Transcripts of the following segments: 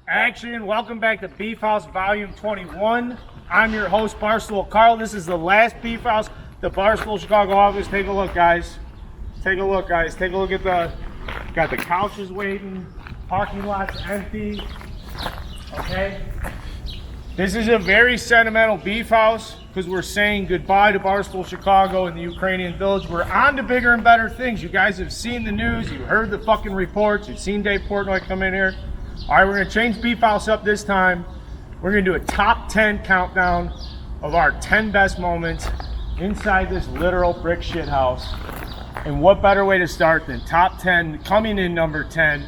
Action! Welcome back to Beef House Volume 21. I'm your host, Barstool Carl. This is the last Beef House, the Barstool Chicago office. Take a look, guys. Take a look, guys. Take a look at got the couches waiting, parking lot's empty. Okay? This is a very sentimental Beef House because we're saying goodbye to Barstool Chicago and the Ukrainian Village. We're on to bigger and better things. You guys have seen the news. You've heard the fucking reports. You've seen Dave Portnoy come in here. All right, we're going to change Beef House up this time. We're going to do a top 10 countdown of our 10 best moments inside this literal brick shit house. And what better way to start than top 10, coming in number 10,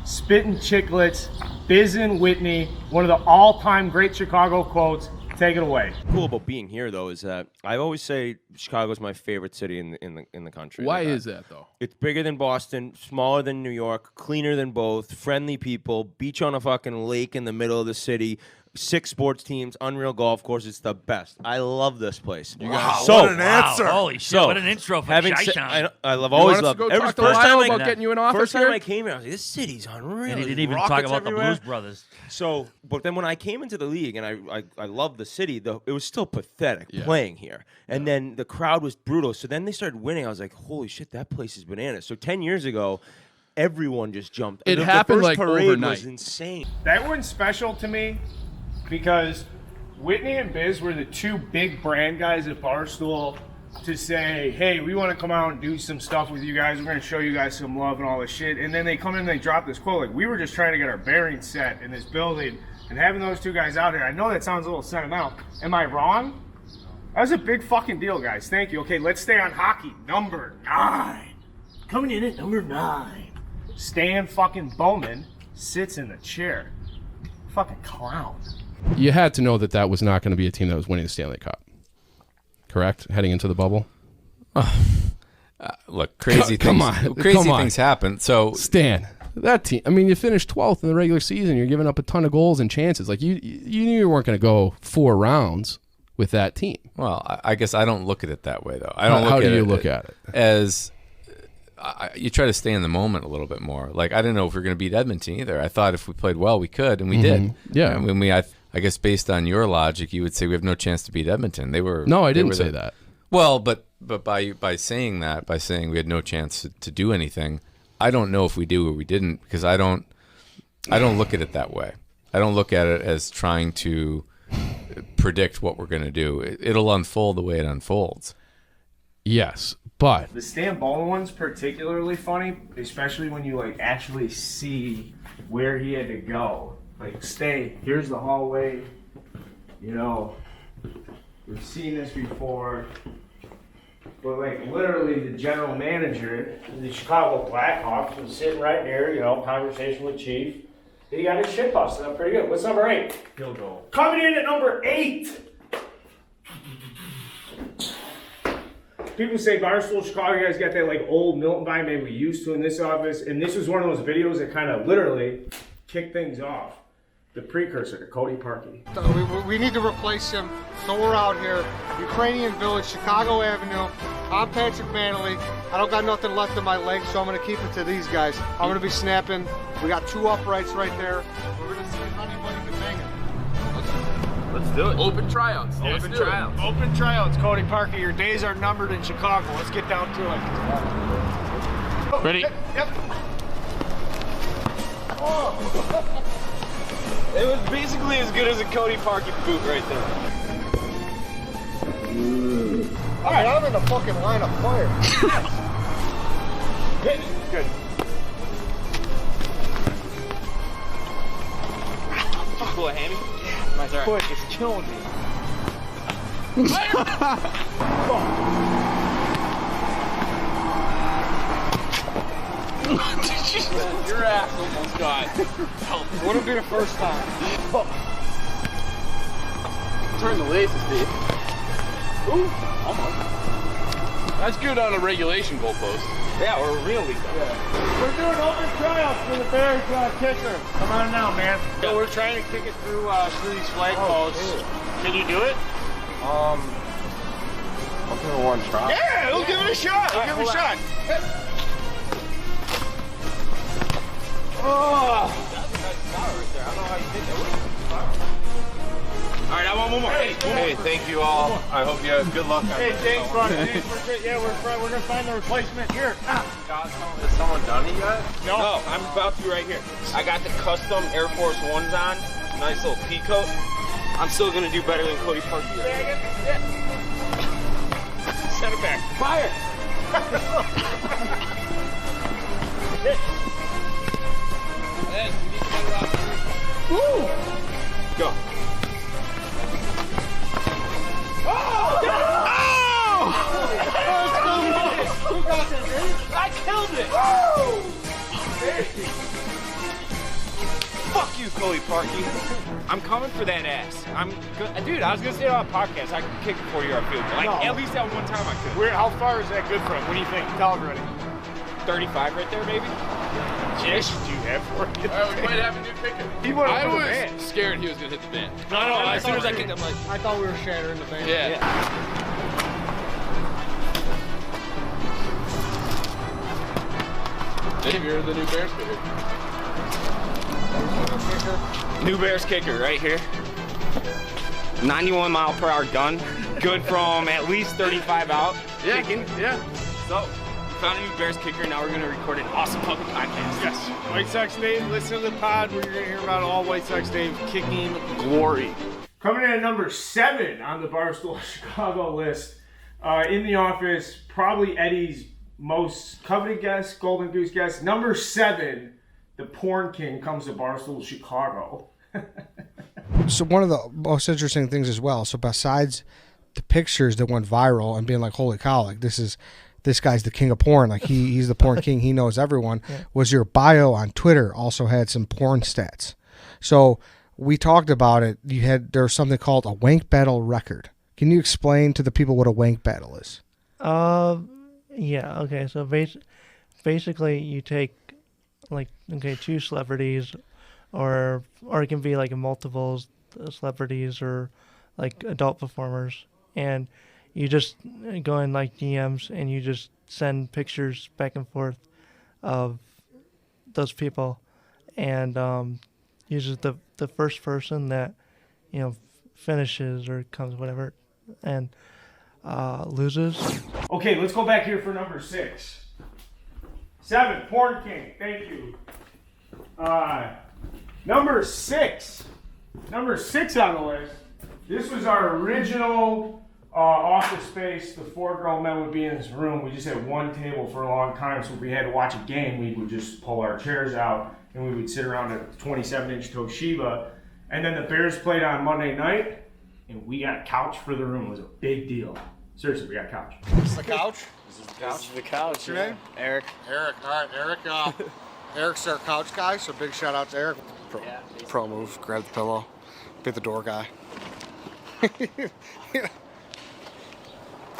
Spittin' Chicklets, Biz and Whitney, one of the all-time great Chicago quotes. Take it away. Cool about being here though is that I always say Chicago's my favorite city in the country. Why is that though? It's bigger than Boston, smaller than New York, cleaner than both, friendly people, beach on a fucking lake in the middle of the city, 6 sports teams, unreal golf course. It's the best. I love this place. Wow, so, what an answer! Holy shit! So, what an intro for having Chi-Town. I've always loved go it. talk to Lyle about getting you an office First time here? I came here, I was like, this city's unreal. And he There's didn't even rockets talk about everywhere. the Blues Brothers. So, but then when I came into the league and I loved the city, it was still pathetic playing here. And then the crowd was brutal. So then they started winning. I was like, holy shit, that place is bananas. So 10 years ago, everyone just jumped. It happened the first like parade overnight. was insane. That one's special to me because Whitney and Biz were the 2 big brand guys at Barstool to say, hey, we want to come out and do some stuff with you guys. We're going to show you guys some love and all this shit. And then they come in and they drop this quote. Like, we were just trying to get our bearings set in this building. And having those 2 guys out here, I know that sounds a little sentimental. Am I wrong? That was a big fucking deal, guys. Thank you. Okay, let's stay on hockey. Number 9. Coming in at number 9. Stan fucking Bowman sits in the chair. Fucking clown. You had to know that was not going to be a team that was winning the Stanley Cup. Correct? Heading into the bubble? Look, crazy Come things. on. Crazy Come on. things happen. So Stan, that team, I mean, you finished 12th in the regular season. You're giving up a ton of goals and chances. Like, you knew you weren't going to go 4 rounds with that team. well, I guess I don't look at it that way though. I don't. How look do at you it look at it? As you try to stay in the moment a little bit more. Like, I didn't know if we were going to beat Edmonton either. I thought if we played well, we could, and we did. Yeah. I mean, I guess based on your logic, you would say we have no chance to beat Edmonton. No, I didn't say that. Well, but by saying that, by saying we had no chance to do anything, I don't know if we do or we didn't, because I don't look at it that way. I don't look at it as trying to predict what we're going to do. It'll unfold the way it unfolds. Yes, but The Stan Bowman one's particularly funny, especially when you like actually see where he had to go. Like, stay, here's the hallway, you know, we've seen this before. But like literally the general manager of the Chicago Blackhawks was sitting right here, you know, conversation with Chief. He got his shit busted up pretty good. What's number 8? Field goal. Coming in at number 8. People say Barstool Chicago, you guys got that like old Milton vibe maybe we used to in this office. And this was one of those videos that kind of literally kicked things off. The precursor to Cody Parkey. We need to replace him, so we're out here. Ukrainian Village, Chicago Avenue. I'm Patrick Manley. I don't got nothing left in my legs, so I'm going to keep it to these guys. I'm going to be snapping. We got 2 uprights right there. We're going to see if anybody can bang it. Let's do it. Open tryouts. Open tryouts. Open tryouts, Cody Parkey. Your days are numbered in Chicago. Let's get down to it. Ready? Yep. It was basically as good as a Cody Parkey boot right there. All right, I'm in the fucking line of fire. Good. Cool, a hammy? My foot is killing me. Your ass almost got help. Wouldn't be the first time. Turn the laces, dude. Ooh, almost. That's good on a regulation goalpost. Yeah, or a real league. We're doing open tryouts for the Bears kicker. Come on now, man. So we're trying to kick it through these flagpoles. Can you do it? I'll give it one try. Yeah, we'll give it a shot. We'll give it a shot. Oh! That's a nice shot right there. I don't know how you One more. Hey, thank you all. I hope you have good luck. Hey, James, we're gonna find the replacement here. Is someone done it yet? No, I'm about to right here. I got the custom Air Force Ones on. Nice little pea coat. I'm still gonna do better than Cody Parkey. Send it back. Fire! Woo! Go. I killed it! Fuck you, Cody Parkey. I'm coming for that ass. Dude, I was gonna say it on a podcast. I can kick it for you. I feel like at least that one time I could. How far is that good from? What do you think? Tell everybody. 35 right there, maybe. Yes, do you have for it? We might have a new picker. I was scared he was gonna hit the van. No. As soon as I kicked, I'm like, I thought we were shattering the van. Yeah. Dave, you're the new Bears kicker. new Bears kicker right here. 91 mile per hour gun. Good from at least 35 out. Kicking. Yeah. So, we found a new Bears kicker. Now we're going to record an awesome fucking podcast. Yes. White Sox Dave, listen to the pod where you're going to hear about all White Sox Dave kicking glory. Coming in at number 7 on the Barstool Chicago list. In the office, probably Eddie's most coveted guest, Golden Goose guest. Number 7, the Porn King comes to Barstool Chicago. So one of the most interesting things as well, so besides the pictures that went viral and being like, holy cow, like this guy's the king of porn, like he's the porn king, he knows everyone, was your bio on Twitter also had some porn stats. So we talked about it. There was something called a wank battle record. Can you explain to the people what a wank battle is? Yeah, okay, so basically you take two celebrities or it can be like multiple celebrities or like adult performers, and you just go in like DMs and you just send pictures back and forth of those people, and usually the first person that finishes or comes whatever and loses. Okay, let's go back here for number 6. 7, Porn King. Thank you. Number 6 on the list. This was our original office space. The 4 grown men would be in this room. We just had one table for a long time, so if we had to watch a game, we would just pull our chairs out and we would sit around a 27-inch Toshiba. And then the Bears played on Monday night, and we got a couch for the room. It was a big deal. Seriously, we got a couch. This is the couch? This is the couch. What's your name? Eric. Eric. All right, Eric. Eric's our couch guy, so big shout out to Eric. Pro move, grab the pillow, be the door guy.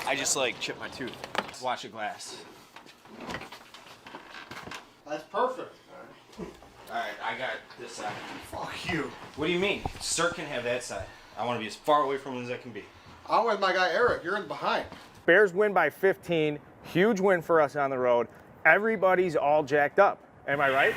I just chipped my tooth. Watch a glass. That's perfect. Alright, I got this side. Fuck you. What do you mean? Sir can have that side. I want to be as far away from him as I can be. I'm with my guy Eric. You're in behind. Bears win by 15. Huge win for us on the road. Everybody's all jacked up. Am I right?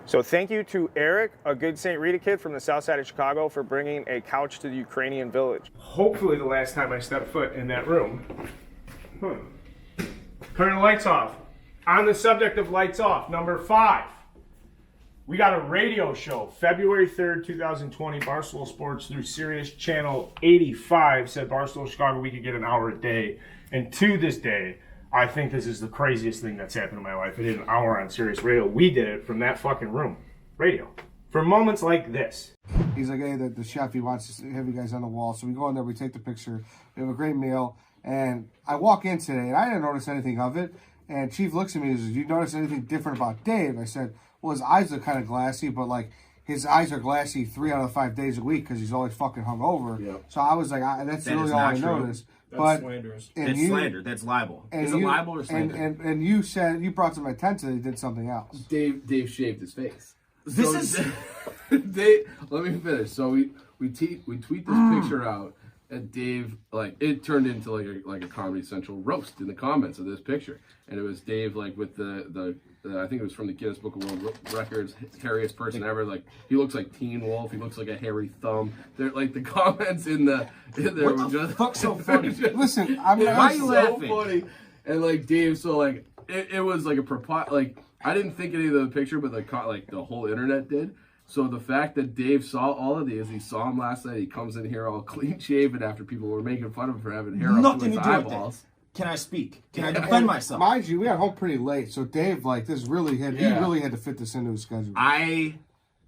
So thank you to Eric, a good St. Rita kid from the south side of Chicago, for bringing a couch to the Ukrainian village. Hopefully the last time I step foot in that room. Turn the lights off. On the subject of lights off, number 5. We got a radio show, February 3rd, 2020, Barstool Sports through Sirius Channel 85 said Barstool Chicago, we could get an hour a day. And to this day, I think this is the craziest thing that's happened in my life. I did an hour on Sirius Radio. We did it from that fucking room. Radio. For moments like this. He's like, hey, the chef, he wants to have you guys on the wall. So we go in there, we take the picture. We have a great meal. And I walk in today, and I didn't notice anything of it. And Chief looks at me and says, you notice anything different about Dave? I said, well, his eyes are kind of glassy, but his eyes are glassy 3 out of 5 days a week because he's always fucking hungover. Yep. So I was like, that's that really all I noticed. That's slanderous. That's slander. That's libel. Is it libel or slander? And you said, you brought to my attention that he did something else. Dave shaved his face. This is... Let me finish. So we tweet this picture out, And Dave, like, it turned into like a Comedy Central roast in the comments of this picture, and it was Dave like with the I think it was from the Guinness Book of World Records, hairiest person ever. Like, he looks like Teen Wolf. He looks like a hairy thumb. They're like the comments in there were just Fuck's so funny. Listen, I'm Why are you so laughing? funny. And like Dave, so like it was like like I didn't think any of the picture, but like the whole internet did. So the fact that Dave saw all of these, he saw him last night. He comes in here all clean shaven after people were making fun of him for having hair up to Nothing his to do with eyeballs. that. Can I speak? Can I defend myself? Mind you, we got home pretty late, so Dave, like, he really had to fit this into his schedule. I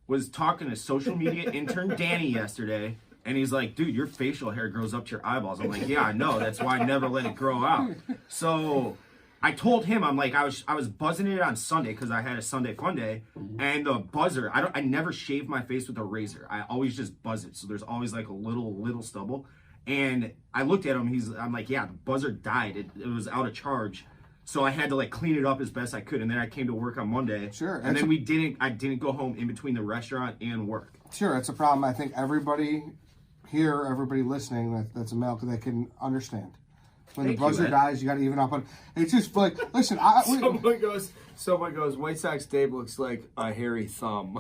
was talking to social media intern Danny yesterday, and he's like, dude, your facial hair grows up to your eyeballs. I'm like, yeah, I know. That's why I never let it grow out. So I told him, I'm like, I was buzzing it on Sunday because I had a Sunday fun day, and the buzzer, I never shave my face with a razor. I always just buzz it. So there's always like a little stubble. And I looked at him, I'm like, yeah, the buzzer died. It was out of charge. So I had to like clean it up as best I could. And then I came to work on Monday. Sure. And then I didn't go home in between the restaurant and work. Sure, it's a problem. I think everybody here, everybody listening that's a male, that can understand. When the buzzer dies, you got to even up on. It's just like, listen. Someone goes. White Sox Dave looks like a hairy thumb.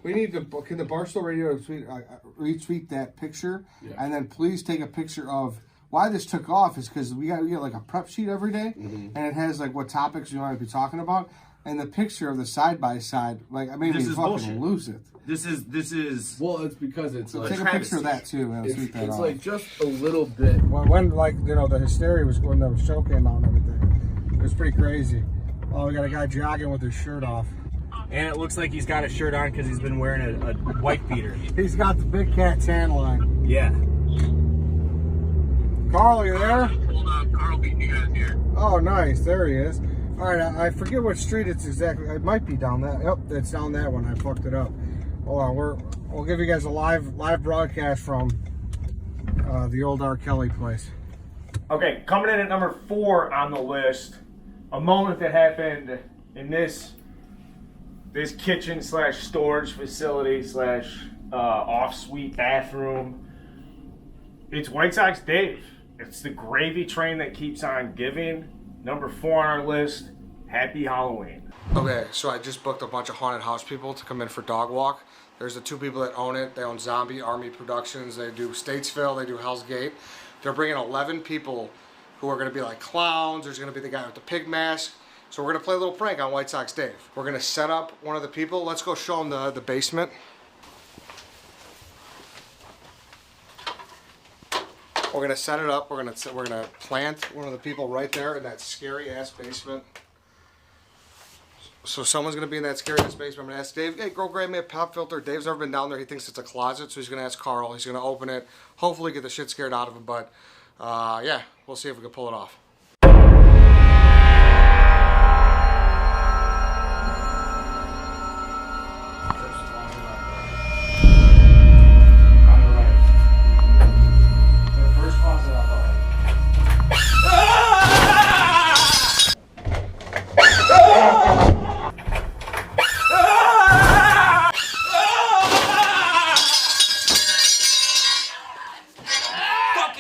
we need to. Can the Barstool Radio retweet that picture, and then please take a picture of why this took off is because we get like a prep sheet every day, and it has like what topics we want to be talking about, and the picture of the side by side, like I made me fucking bullshit. Lose it. This is. Well, it's because it's like Take a picture of that too, and tweet that it's off. like just a little bit. When like the hysteria was when the show came out and everything, it was pretty crazy. Oh, we got a guy jogging with his shirt off. And it looks like he's got a shirt on because he's been wearing a white beater. He's got the big cat tan line. Yeah. Carl, you there? Hold on, Carl beat you guys here. Oh, nice. There he is. All right, I forget what street it's exactly. It might be down that. Yep, it's down that one. I fucked it up. Hold on, we'll give you guys a live broadcast from the old R. Kelly place. Okay, coming in at number 4 on the list, a moment that happened in this kitchen / storage facility / off suite bathroom. It's White Sox Dave. It's the gravy train that keeps on giving. Number 4 on our list. Happy Halloween. Okay, so I just booked a bunch of haunted house people to come in for dog walk. There's the 2 people that own it. They own Zombie Army Productions. They do Statesville. They do Hell's Gate. They're bringing 11 people who are going to be like clowns. There's going to be the guy with the pig mask. So we're going to play a little prank on White Sox Dave. We're going to set up one of the people. Let's go show them the basement. We're going to set it up. We're going to plant one of the people right there in that scary ass basement. So someone's going to be in that scary ass basement. I'm going to ask Dave, hey, go grab me a pop filter. Dave's never been down there. He thinks it's a closet, so he's going to ask Carl. He's going to open it, hopefully get the shit scared out of him. But, yeah, we'll see if we can pull it off.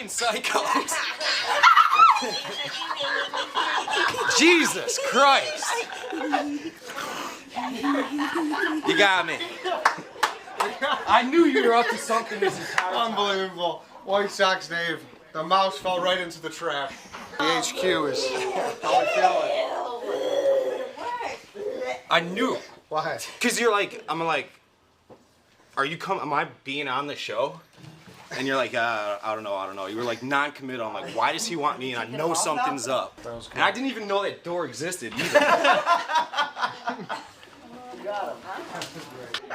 Psychos. Jesus Christ. You got me. I knew you were up to something this entire time. Unbelievable. White Sox Dave. The mouse fell right into the trap. The HQ is how we feeling. I knew. Why? Because you're like, I'm like, am I being on the show? And you're like, I don't know. You were like non-committal. I'm like, why does he want me? And I know something's up. And I didn't even know that door existed either.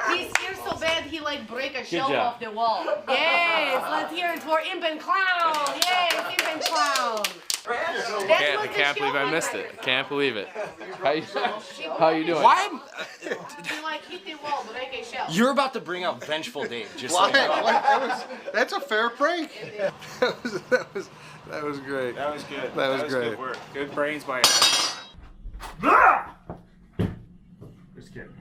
He's here so bad he like break a shelf off the wall. Yes, let's hear it for Imp and Clown. Yes, Imp and Clown. I can't believe I missed it. I can't believe it. How you doing? Why? He like hit the wall, break a shelf. You're about to bring out Vengeful Dave. Just Why? like That's a fair prank. That was great. That was good. That was great. Good work. Good brains by you. Just kidding.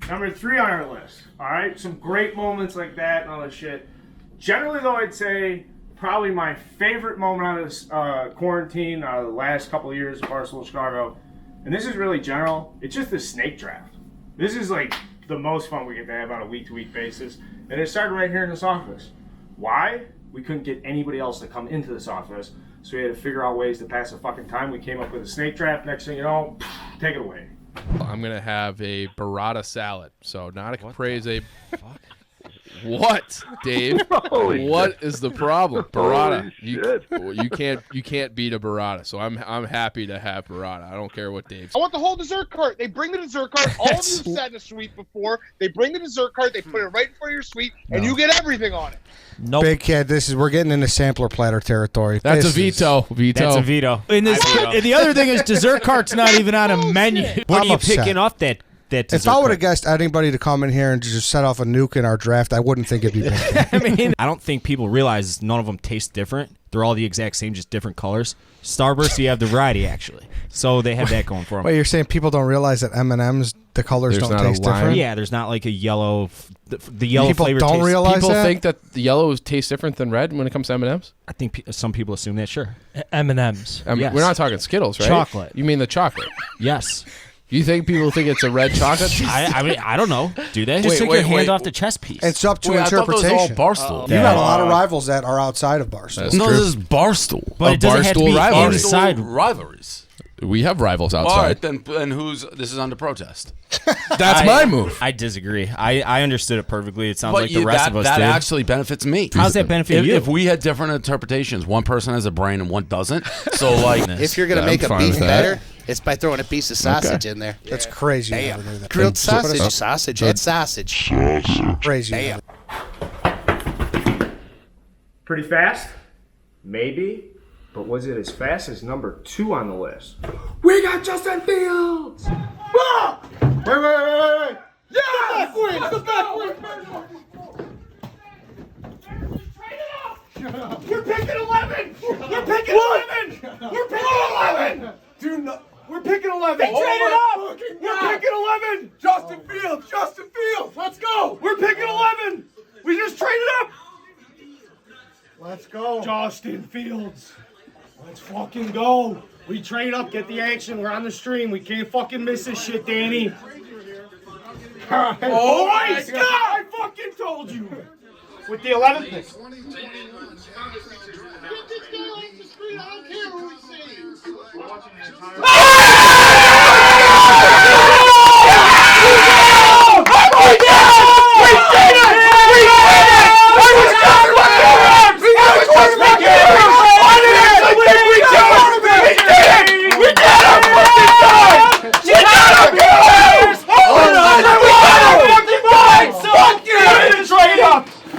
Number 3 on our list. All right, some great moments like that and all that shit. Generally, though, I'd say probably my favorite moment out of this quarantine, the last couple of years of Barstool Chicago, and this is really general, it's just the snake draft. This is like the most fun we get to have on a week-to-week basis, and it started right here in this office. Why? We couldn't get anybody else to come into this office, so we had to figure out ways to pass the fucking time. We came up with a snake draft. Next thing you know, take it away. I'm going to have a burrata salad. So not a caprese. What, Dave? What is the problem? Burrata. You can't beat a burrata. So I'm happy to have burrata. I don't care what Dave says. I want the whole dessert cart. They bring the dessert cart. All of you sat in a suite before. They bring the dessert cart. They put it right in front of your suite, and you get everything on it. Nope. Big kid, we're getting into sampler platter territory. That's a veto. That's a veto. And the other thing is dessert cart's not even on a menu. What are you picking off that if I would have guessed anybody to come in here and just set off a nuke in our draft, I wouldn't think it'd be big. I mean, I don't think people realize none of them taste different. They're all the exact same, just different colors. Starburst, you have the variety, actually. So they have that going for them. Wait, you're saying people don't realize that M&M's, the colors don't taste different? Yeah, there's not like a yellow, the yellow people flavor don't taste. realize People that? think that the yellow tastes different than red when it comes to M&M's? I think some people assume that, sure. M&M's. Yes. We're not talking Skittles, right? Chocolate. You mean the chocolate? Yes. You think people think it's a red chocolate? I mean, I don't know. Do they? Just take your hand off the chess piece. It's up to I thought those interpretation. were all Barstool. You have a lot of rivals that are outside of Barstool. No, this is Barstool. But it doesn't have to be rivalry. inside. Rivalries. We have rivals outside. All right, then this is under protest. That's my move. I disagree. I understood it perfectly. It sounds But like the rest of us that did. actually benefits me. How does that benefit you? If we had different interpretations, one person has a brain and one doesn't. So like, if you're gonna make a beef batter, it's by throwing a piece of sausage in there. That's crazy. Damn. Grilled sausage. Sausage. It's sausage. Crazy. Damn. Pretty fast? Maybe. But was it as fast as number 2 on the list? We got Justin Fields! Ah! Wait! Yes! We're picking 11! We're picking 11! We're picking 11! Dude, no. We're picking 11! They traded up! We're picking 11! Justin Fields! Let's go! We're picking 11! We just traded up! Let's go. Justin Fields. Let's fucking go. We trade up, get the action. We're on the stream. We can't fucking miss this shit, Danny. Oh my God! I fucking told you. With the 11th pick.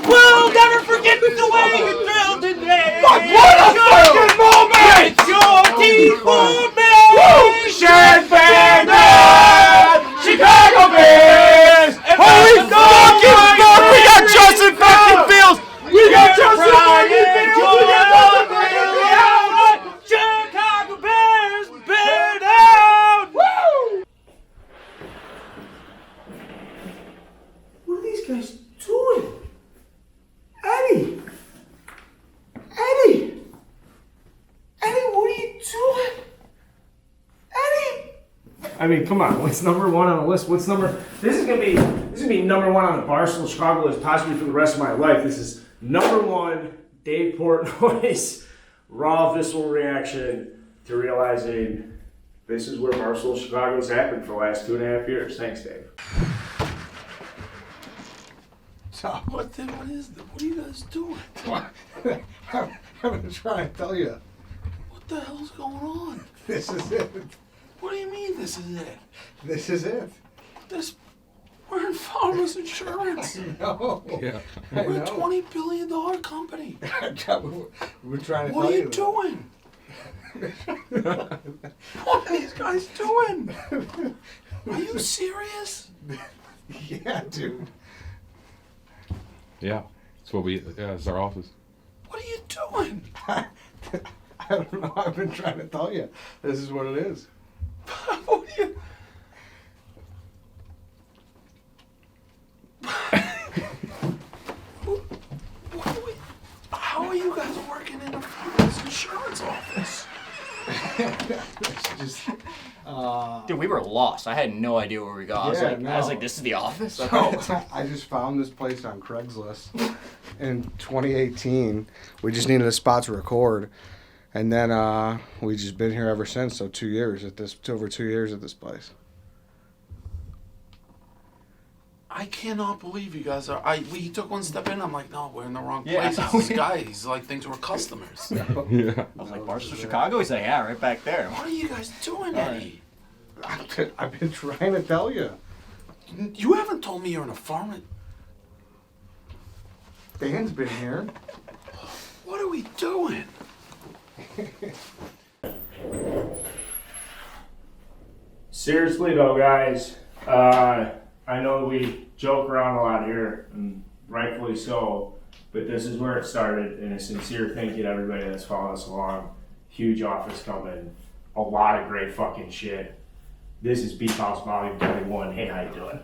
We'll never forget the way you thrilled today. What a fucking moment! It's your team for me. Shed Bandit! Chicago Bears! Holy fucking fuck! We got Justin fucking Fields! We got Justin fucking Fields! We got Justin fucking Fields! Chicago Bears, bear down. Woo! What are these guys doing? Eddie, what are you doing? Eddie! I mean, come on. What's number 1 on the list? This is gonna be number 1 on the Barstool Chicago list, possibly for the rest of my life. This is number 1, Dave Portnoy's raw visceral reaction to realizing this is where Barstool Chicago's happened for the last 2.5 years. Thanks, Dave. What are you guys doing? I'm gonna try and tell you. What the hell's going on? This is it. What do you mean this is it? This is it. We're in farmers insurance. No. Yeah. I We're a know. $20 billion company. We're trying to What tell are you you doing? What are these guys doing? Are you serious? Yeah, dude. Yeah, that's what it's our office. What are you doing? I don't know. I've been trying to tell you. This is what it is. What are you? How are you guys working Dude, we were lost. I had no idea where we go. I was like, this is the office? So I just found this place on Craigslist in 2018. We just needed a spot to record. And then we just been here ever since. So 2 years at this, over 2 years at this place. I cannot believe you guys are. We took one step in. I'm like, no, we're in the wrong Yeah. place. It's this guy. He's like, thinks we're customers. I was like, Barstool, Chicago? He's like, yeah, right back there. What are you guys doing, Eddie? I've been trying to tell you. You haven't told me you're in a farm. Dan's been here. What are we doing? Seriously though, guys, I know we joke around a lot here, and rightfully so, but this is where it started, and a sincere thank you to everybody that's followed us along. Huge office coming, a lot of great fucking shit. This is Beef House Volume 21. Hey, how you doing?